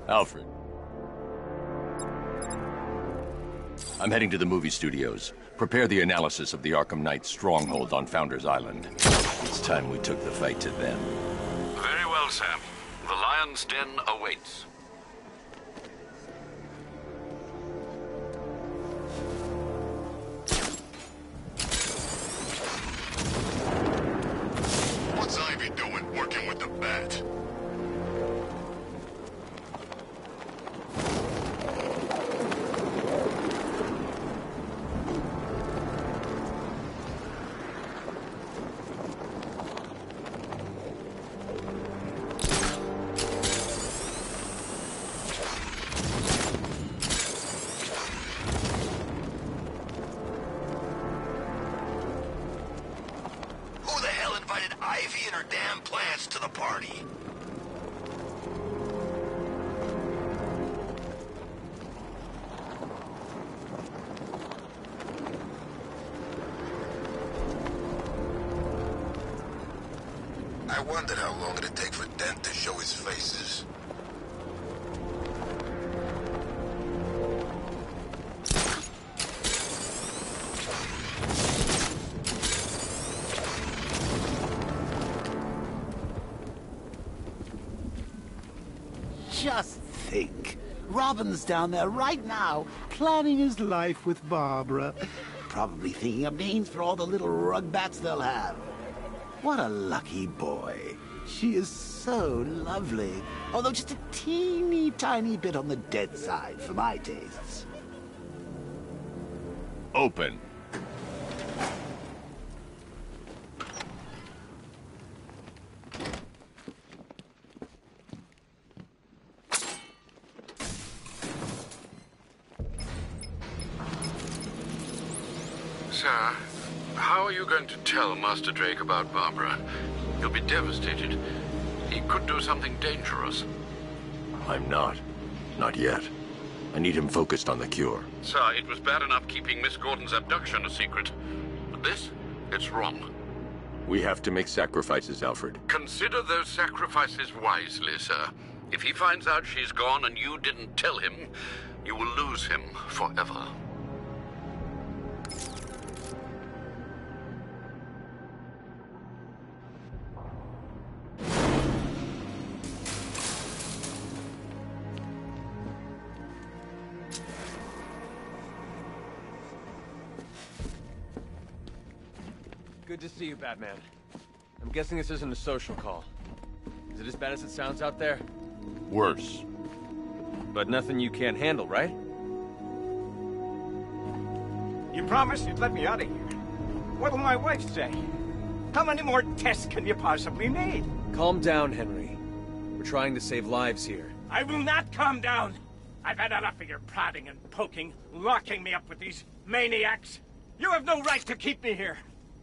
Alfred. I'm heading to the movie studios. Prepare the analysis of the Arkham Knight's stronghold on Founders Island. It's time we took the fight to them. Very well, Sam. The Lion's Den awaits. What's Ivy doing, working with the bat? Ivy and her damn plants to the party. I wondered how long it'd take for Dent to show his faces. Just think. Robin's down there right now, planning his life with Barbara. Probably thinking of names for all the little rug bats they'll have. What a lucky boy. She is so lovely. Although just a teeny tiny bit on the dead side for my tastes. Open. Sir, how are you going to tell Master Drake about Barbara? He'll be devastated. He could do something dangerous. I'm not. Not yet. I need him focused on the cure. Sir, it was bad enough keeping Miss Gordon's abduction a secret. But this? It's wrong. We have to make sacrifices, Alfred. Consider those sacrifices wisely, sir. If he finds out she's gone and you didn't tell him, you will lose him forever. Good to see you, Batman. I'm guessing this isn't a social call. Is it as bad as it sounds out there? Worse. But nothing you can't handle, right? You promised you'd let me out of here. What'll my wife say? How many more tests can you possibly need? Calm down, Henry. We're trying to save lives here. I will not calm down. I've had enough of your prodding and poking, locking me up with these maniacs. You have no right to keep me here.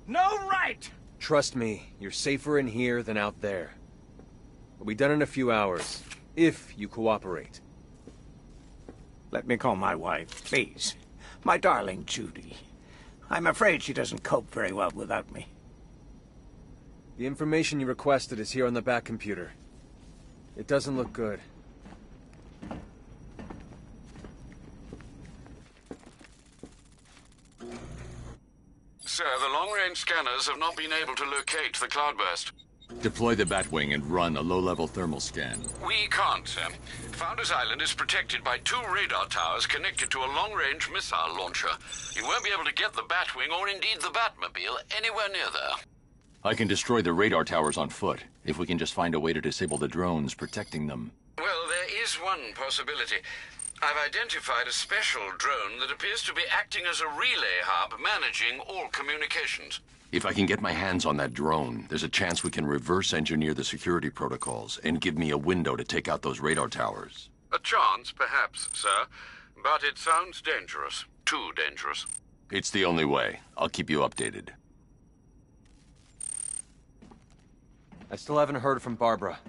No right! Trust me, you're safer in here than out there. We'll be done in a few hours, if you cooperate. Let me call my wife, please. My darling Judy. I'm afraid she doesn't cope very well without me. The information you requested is here on the back computer. It doesn't look good. Sir, the long-range scanners have not been able to locate the cloudburst. Deploy the Batwing and run a low-level thermal scan. We can't, sir. Founders Island is protected by 2 radar towers connected to a long-range missile launcher. You won't be able to get the Batwing, or indeed the Batmobile, anywhere near there. I can destroy the radar towers on foot, if we can just find a way to disable the drones protecting them. Well, there is one possibility. I've identified a special drone that appears to be acting as a relay hub managing all communications. If I can get my hands on that drone, there's a chance we can reverse engineer the security protocols and give me a window to take out those radar towers. A chance, perhaps, sir. But it sounds dangerous. Too dangerous. It's the only way. I'll keep you updated. I still haven't heard from Barbara.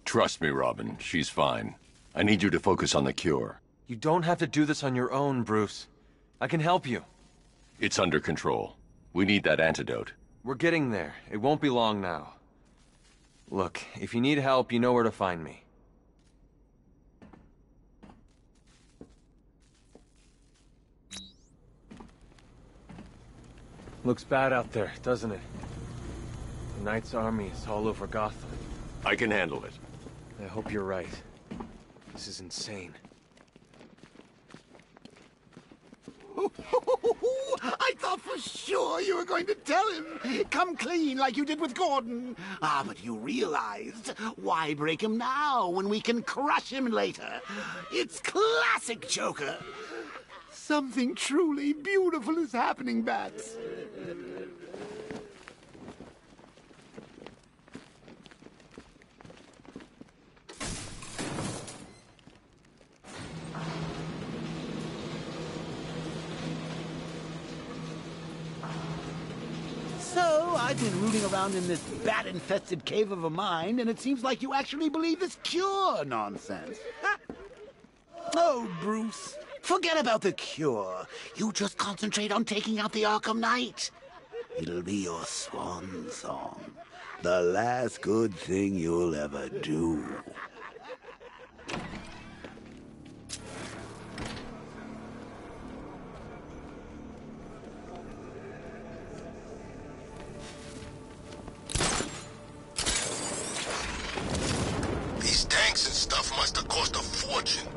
Trust me, Robin. She's fine. I need you to focus on the cure. You don't have to do this on your own, Bruce. I can help you. It's under control. We need that antidote. We're getting there. It won't be long now. Look, if you need help, you know where to find me. Looks bad out there, doesn't it? The Knight's army is all over Gotham. I can handle it. I hope you're right. This is insane. I thought for sure you were going to tell him. Come clean like you did with Gordon. Ah, but you realized, why break him now when we can crush him later? It's classic Joker. Something truly beautiful is happening, Bats. So, I've been rooting around in this bat-infested cave of a mind, and it seems like you actually believe this cure nonsense. Oh, Bruce, forget about the cure. You just concentrate on taking out the Arkham Knight. It'll be your swan song. The last good thing you'll ever do. These tanks and stuff must have cost a fortune.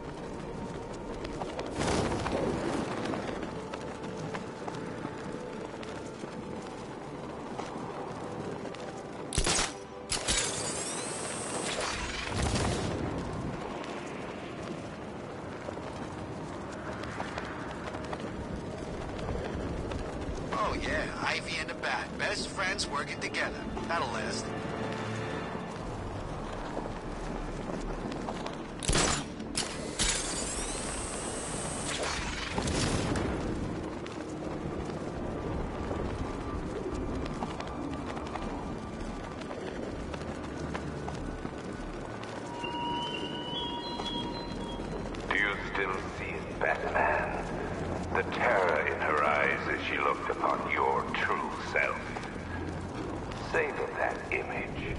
Oh yeah, Ivy and the Bat. Best friends working together. That'll last. Do you still see it, Batman? The terror in her eyes as she looked upon your true self. Savor that image.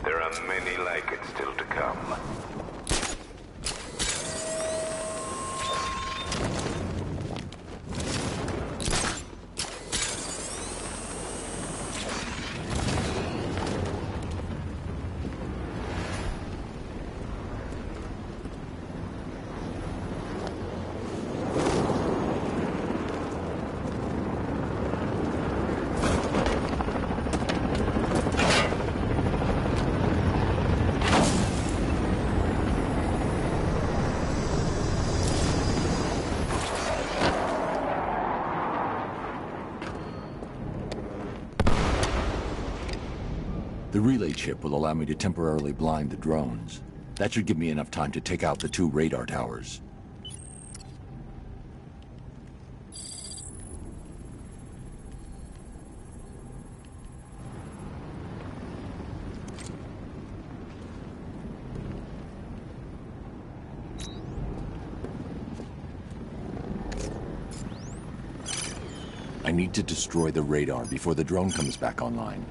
There are many like it still to come. The relay chip will allow me to temporarily blind the drones. That should give me enough time to take out the 2 radar towers. I need to destroy the radar before the drone comes back online.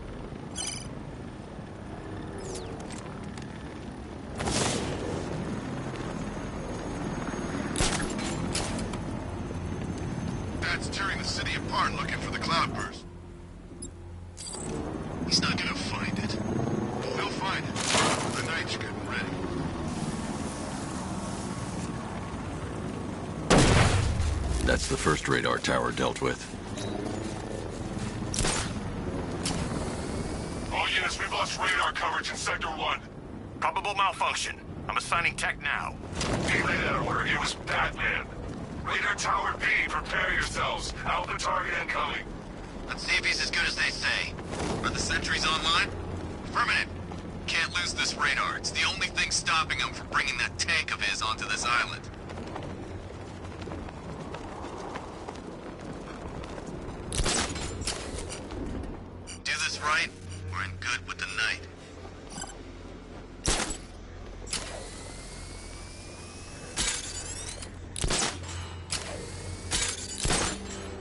Bat's tearing the city apart looking for the cloudburst. He's not gonna find it. He'll find it. The Knight's getting ready. That's the first radar tower dealt with. All units, we've lost radar coverage in Sector 1. Probable malfunction. I'm assigning tech now. Relay that order. It was Batman. Radar Tower B, prepare yourselves. Alpha target incoming. Let's see if he's as good as they say. Are the sentries online? Affirmative. Can't lose this radar. It's the only thing stopping him from bringing that tank of his onto this island. Do this right, we're in good with the Knight.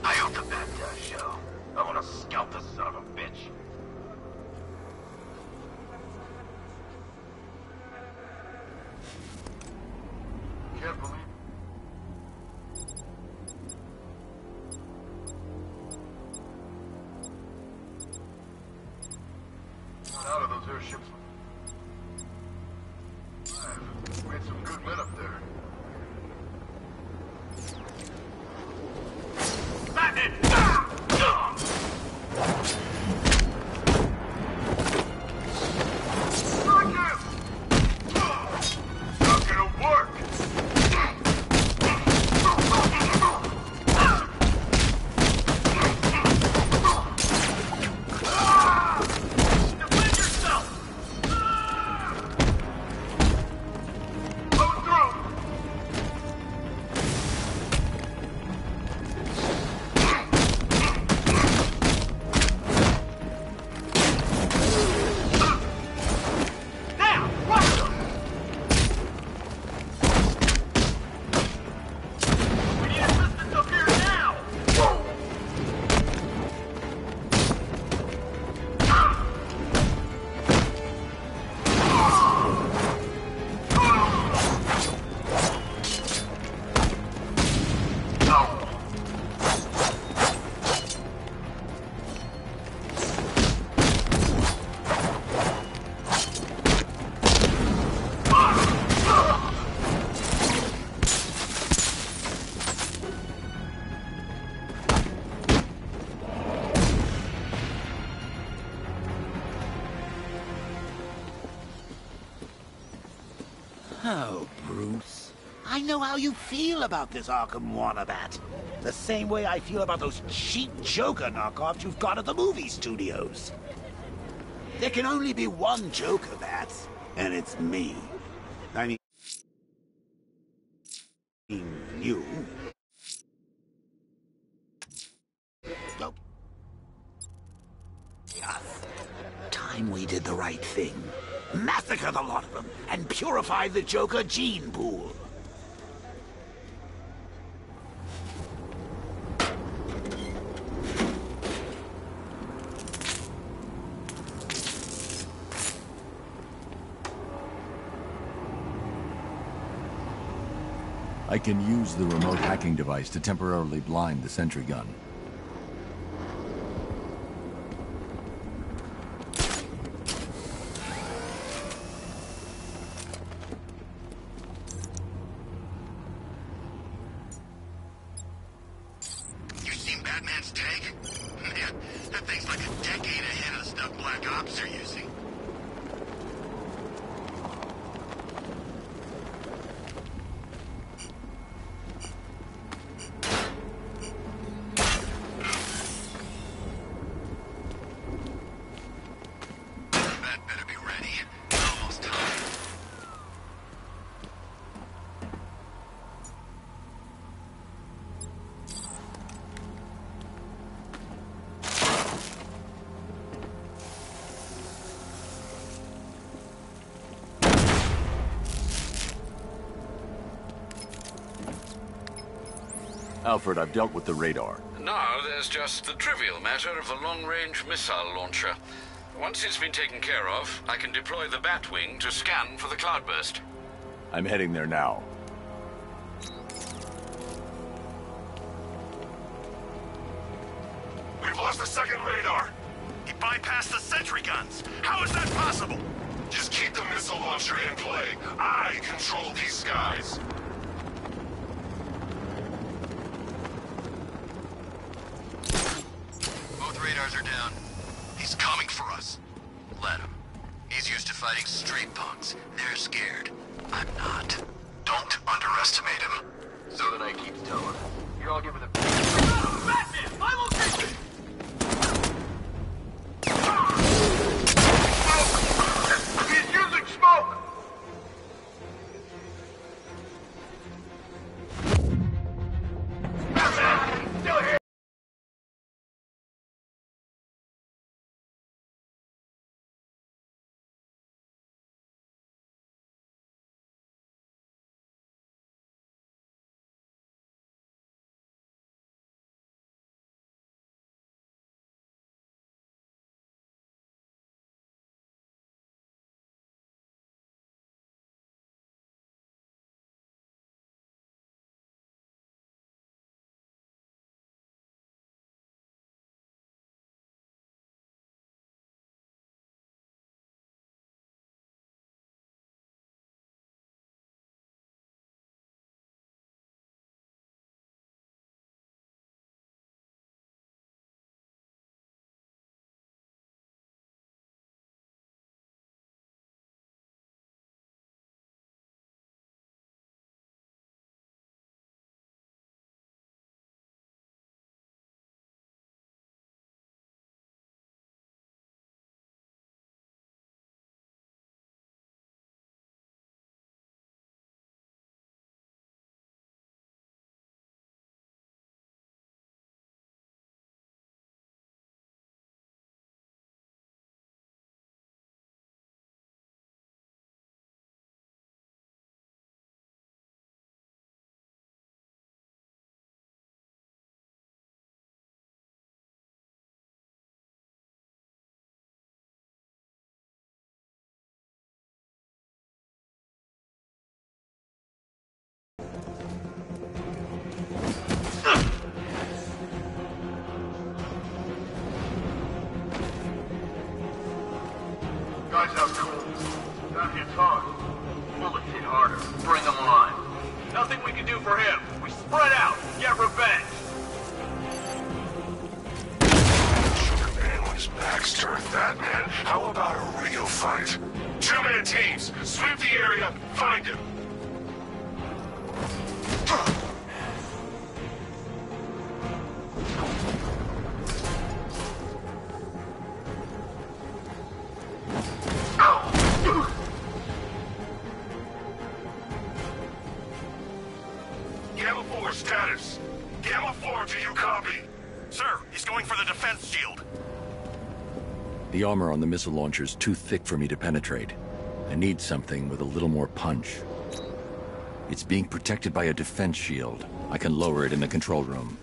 I hope the Bat does show. I want to scalp this son of a bitch. Can't believe airships. We had some good men up there. Not gonna work! Defend yourself! Coming through! Now! Rush them! We need assistance up here now! Oh, Bruce. I know how you feel about this Arkham Wannabat. The same way I feel about those cheap Joker knockoffs you've got at the movie studios. There can only be one Joker, Bats, and it's me. I mean, you. Oh. Time we did the right thing. Massacre the lot of them and purify the Joker gene pool. I can use the remote hacking device to temporarily blind the sentry gun. You seen Batman's tank? Man, that thing's like a decade ahead of the stuff Black Ops are using. Bat better be ready. Almost time. Alfred, I've dealt with the radar. Now there's just the trivial matter of the long-range missile launcher. Once it's been taken care of, I can deploy the Batwing to scan for the cloudburst. I'm heading there now. We've lost the second radar! He bypassed the sentry guns. How is that possible? Just keep the missile launcher in play. I control these skies. Both radars are down. He's coming for us. Let him. He's used to fighting street punks. They're scared. I'm not. Don't underestimate him. So then I keep telling. You're all giving the... Batman! I'm okay! He's using smoke! Batman! Still here! out. Two-man teams, sweep the area, find him. Gamma 4 status. Gamma 4, do you copy? Sir, he's going for the defense shield. The armor on the missile launcher's too thick for me to penetrate. I need something with a little more punch. It's being protected by a defense shield. I can lower it in the control room.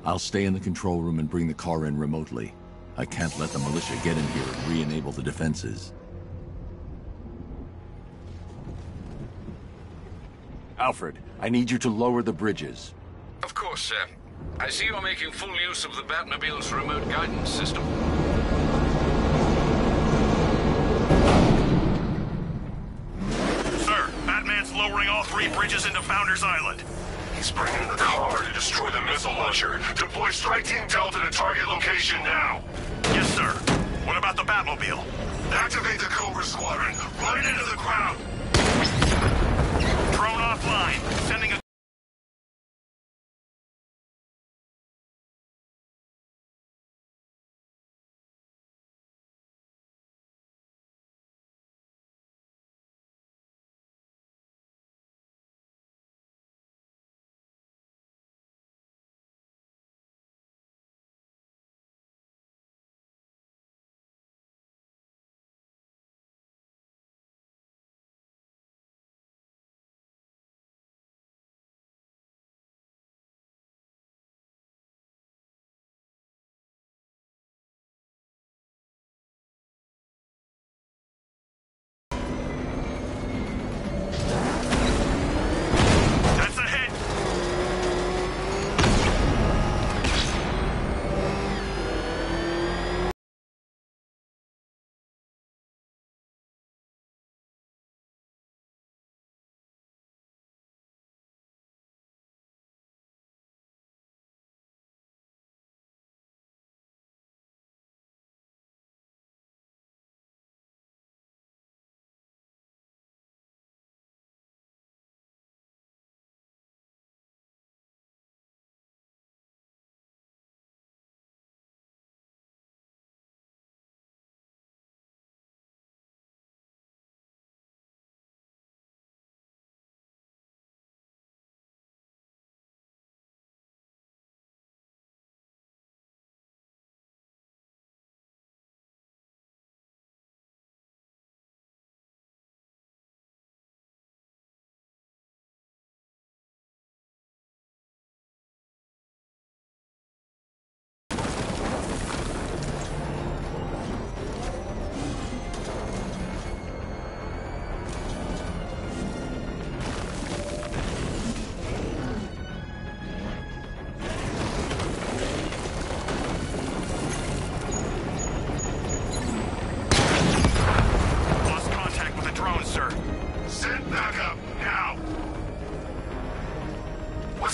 I'll stay in the control room and bring the car in remotely. I can't let the militia get in here and re-enable the defenses. Alfred, I need you to lower the bridges. Of course, sir. I see you're making full use of the Batmobile's remote guidance system. Sir, Batman's lowering all 3 bridges into Founders Island. He's bringing the car to destroy the missile launcher. Deploy Strike Team Delta to target location now. Yes, sir. What about the Batmobile? Activate the Cobra Squadron. Run it into the ground. Drone offline. Sending a...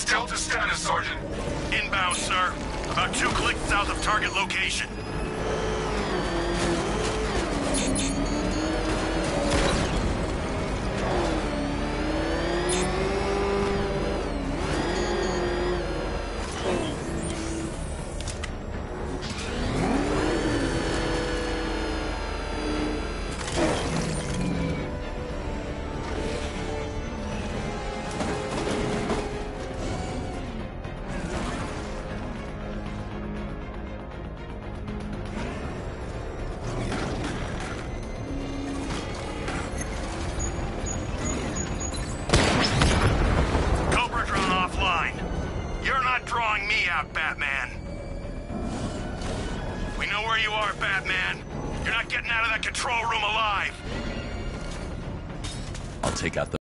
Delta status, Sergeant? Inbound, sir. About 2 clicks south of target location. where you are, Batman. You're not getting out of that control room alive. I'll take out the...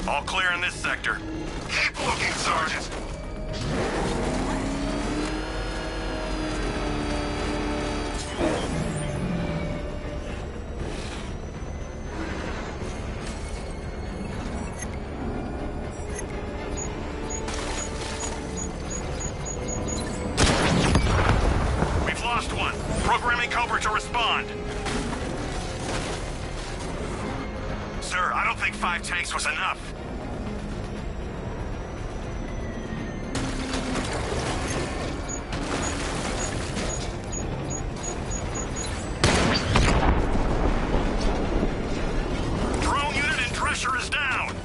All clear in this sector. Keep looking, Sergeant. We've lost one. Programming Cobra to respond. Sir, I don't think 5 tanks was enough. Drone unit and Drescher is down.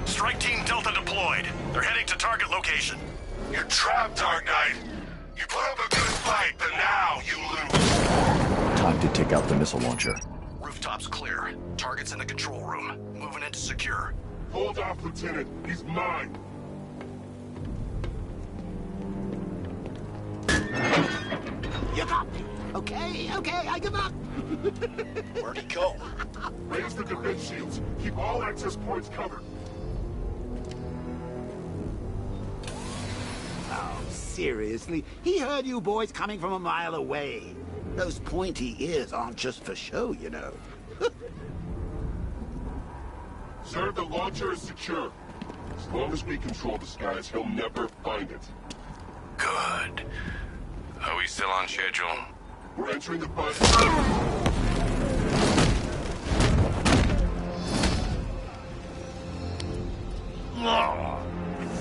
Strike Team Delta deployed. They're heading to target location. You're trapped, Dark Knight. You put up a good fight, but now you lose. Time to take out the missile launcher. Rooftop's clear. Target's in the control room. Moving into secure. Hold off, Lieutenant. He's mine. You got me. Okay, I give up. Where'd he go? Raise the defense shields. Keep all access points covered. Oh, seriously? He heard you boys coming from a mile away. Those pointy ears aren't just for show, you know. Sir, the launcher is secure. As long as we control the skies, he'll never find it. Good. Are we still on schedule? We're entering the bus.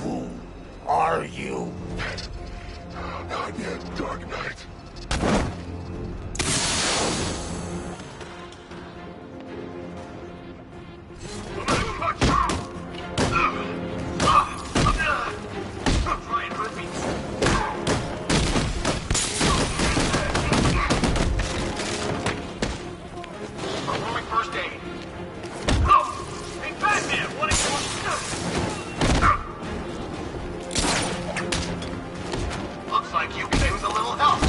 Who are you? Not yet, Dark Knight. Looks like you came with a little help.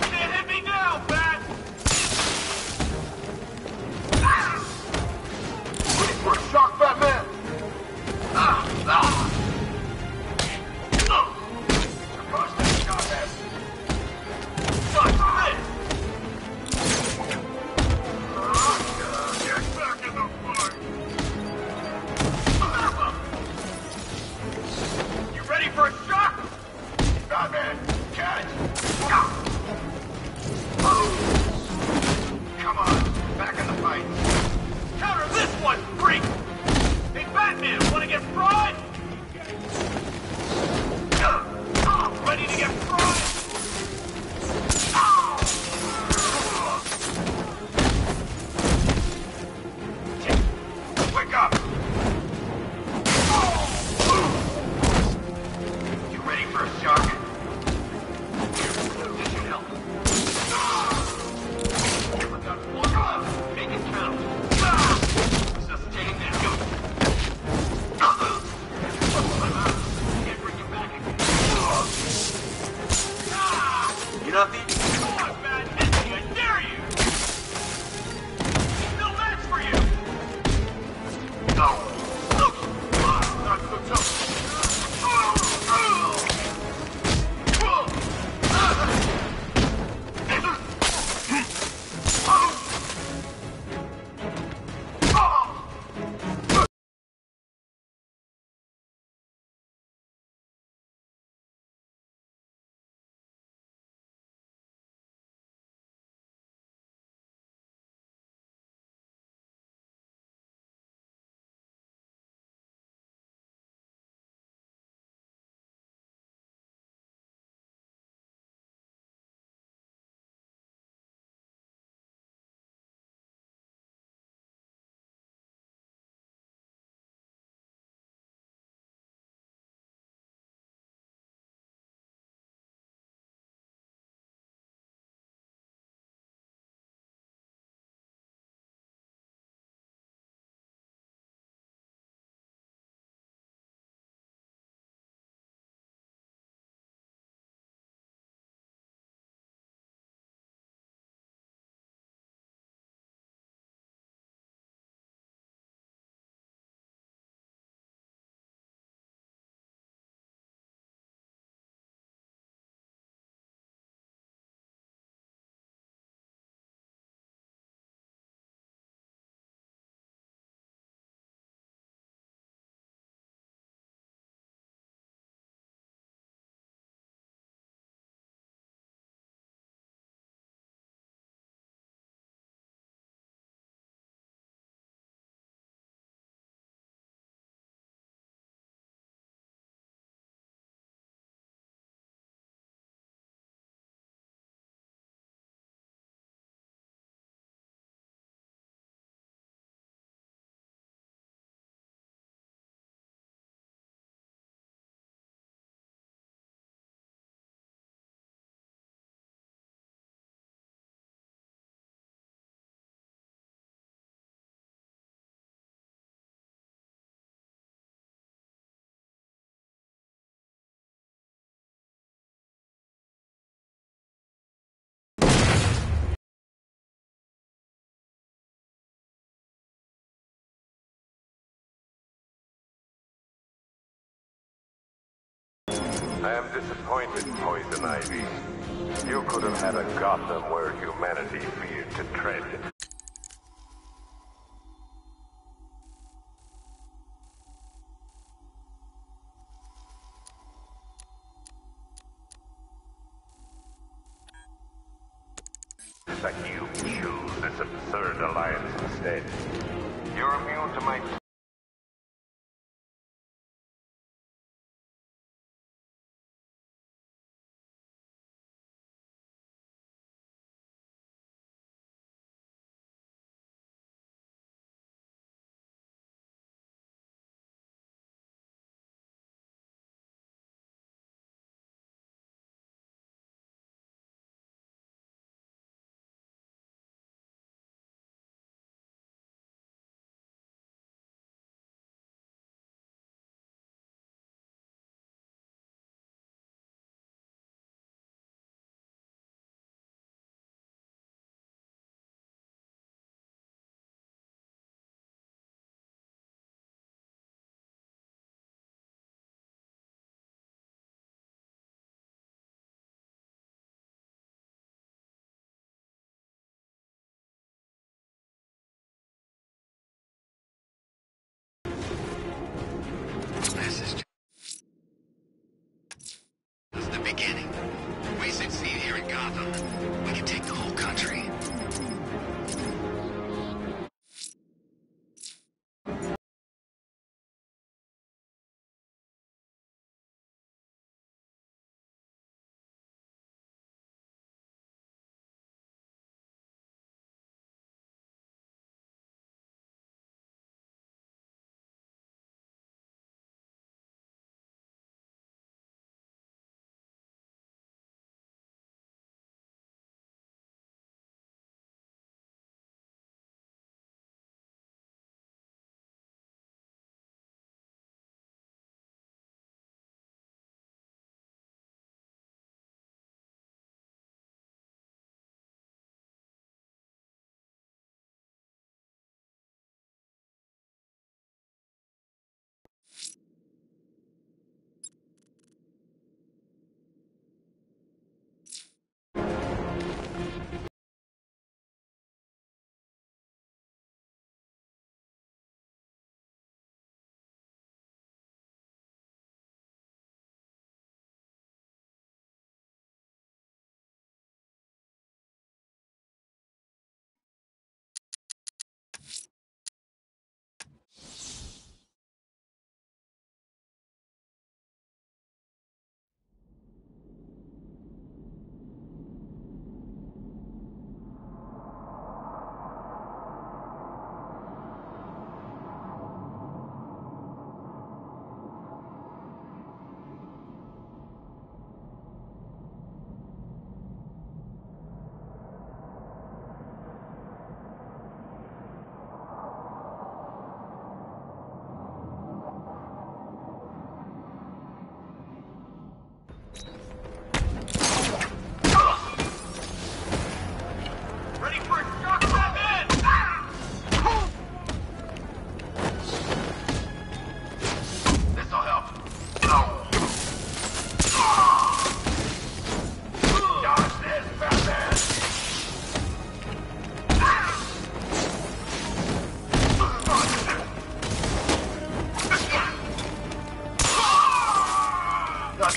Can't hit me now, Bat! Ready for a shock, Batman? Get back in the fight! I am disappointed, Poison Ivy. You could have had a Gotham where humanity feared to tread. That you choose this absurd alliance instead. You're immune to my... This is just the beginning. If we succeed here in Gotham, we can take the whole country.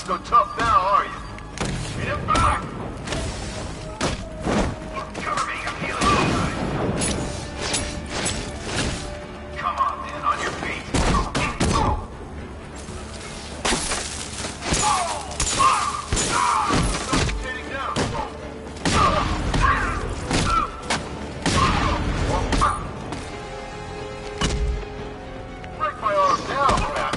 So tough now, are you? Hit him back! Cover me, I'm healing you. Come on, man, on your feet. Rotating down. Break my arm down, Batman.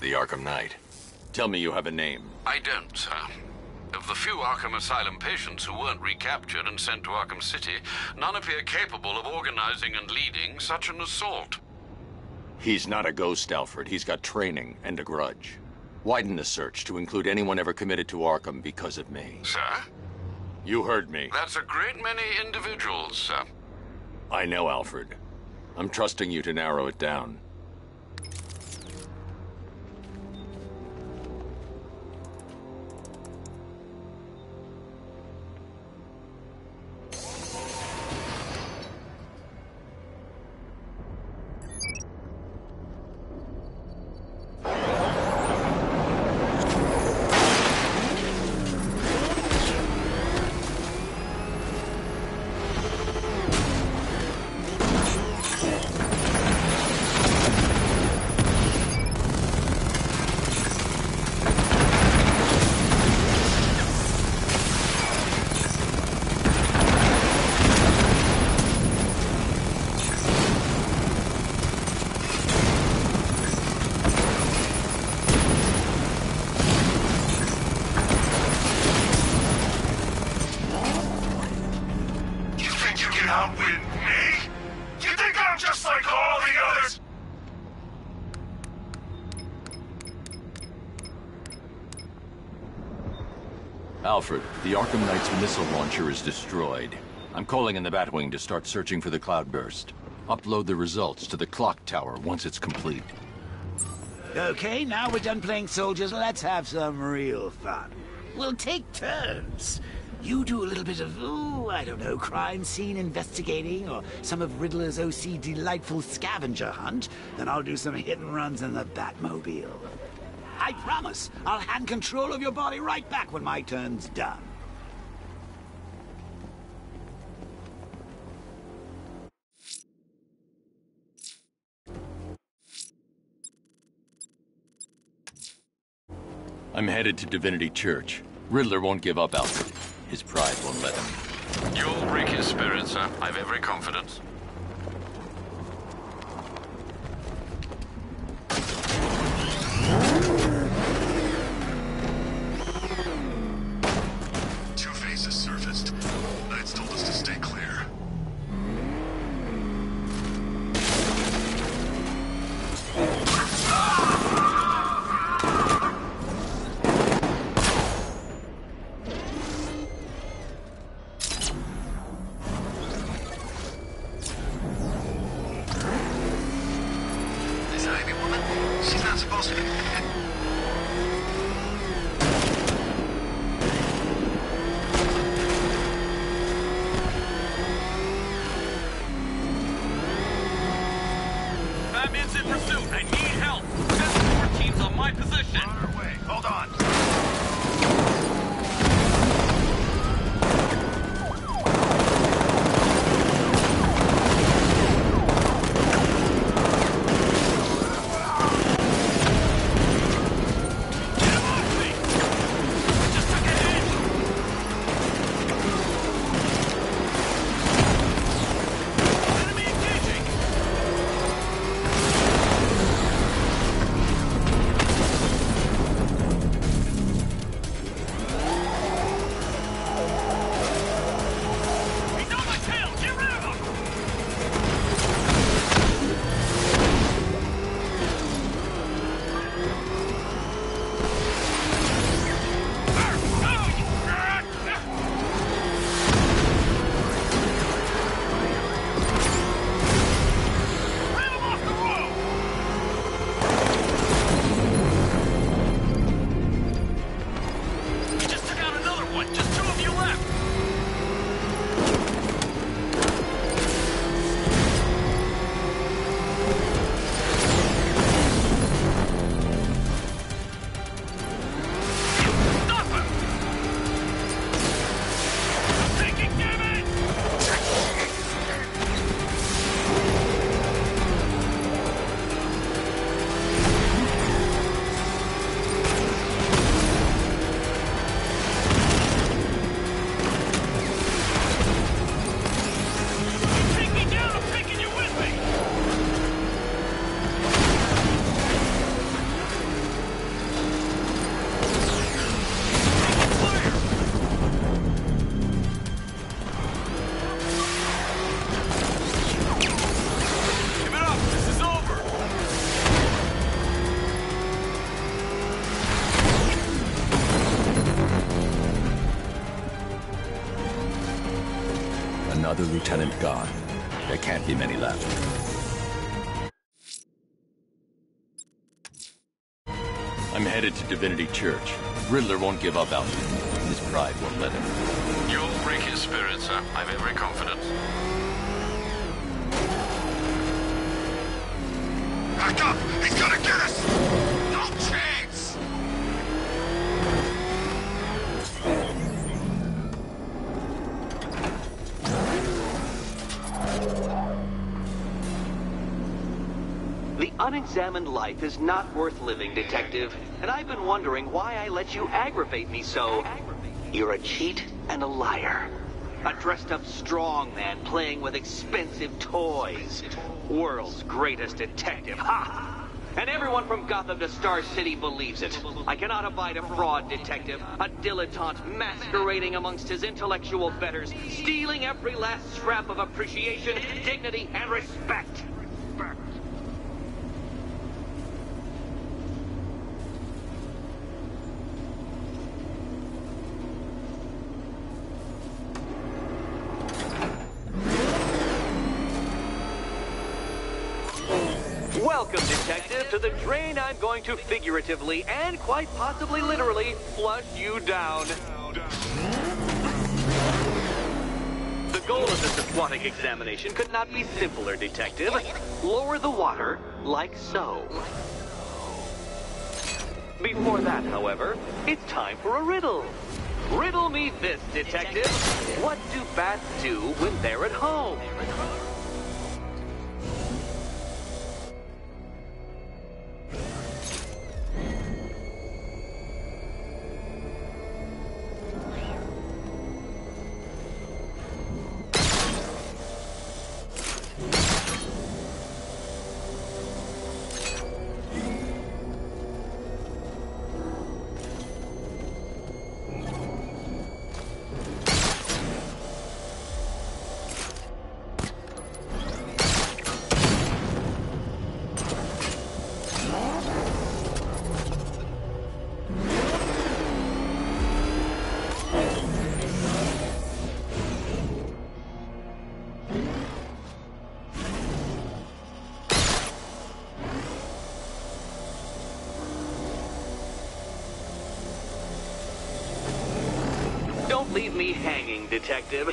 The Arkham Knight. Tell me you have a name. I don't, sir. Of the few Arkham Asylum patients who weren't recaptured and sent to Arkham City, none appear capable of organizing and leading such an assault. He's not a ghost, Alfred. He's got training and a grudge. Widen the search to include anyone ever committed to Arkham because of me. Sir? You heard me. That's a great many individuals, sir. I know, Alfred. I'm trusting you to narrow it down. Alfred, the Arkham Knight's missile launcher is destroyed. I'm calling in the Batwing to start searching for the cloudburst. Upload the results to the clock tower once it's complete. Okay, now we're done playing soldiers, let's have some real fun. We'll take turns. You do a little bit of, I don't know, crime scene investigating, or some of Riddler's OC delightful scavenger hunt. Then I'll do some hit and runs in the Batmobile. I promise, I'll hand control of your body right back when my turn's done. I'm headed to Divinity Church. Riddler won't give up, Alfred. His pride won't let him. You'll break his spirit, sir. I've every confidence. Two-Face has surfaced. Knight's told us to stay clear. another lieutenant gone. There can't be many left. I'm headed to Divinity Church. Riddler won't give up, Alfred. His pride won't let him. You'll break his spirit, sir. I've every confidence. Back up! He's gonna get us! No chance! The unexamined life is not worth living, Detective. And I've been wondering why I let you aggravate me so. You're a cheat and a liar. A dressed-up strongman playing with expensive toys. World's greatest detective, ha! And everyone from Gotham to Star City believes it. I cannot abide a fraud detective, a dilettante masquerading amongst his intellectual betters, stealing every last scrap of appreciation, dignity, and respect. Welcome, Detective, to the drain I'm going to figuratively and quite possibly literally flush you down. The goal of this aquatic examination could not be simpler, Detective. Lower the water like so. Before that, however, it's time for a riddle. Riddle me this, Detective. What do bats do when they're at home? Don't leave me hanging, Detective.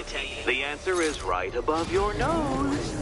The answer is right above your nose.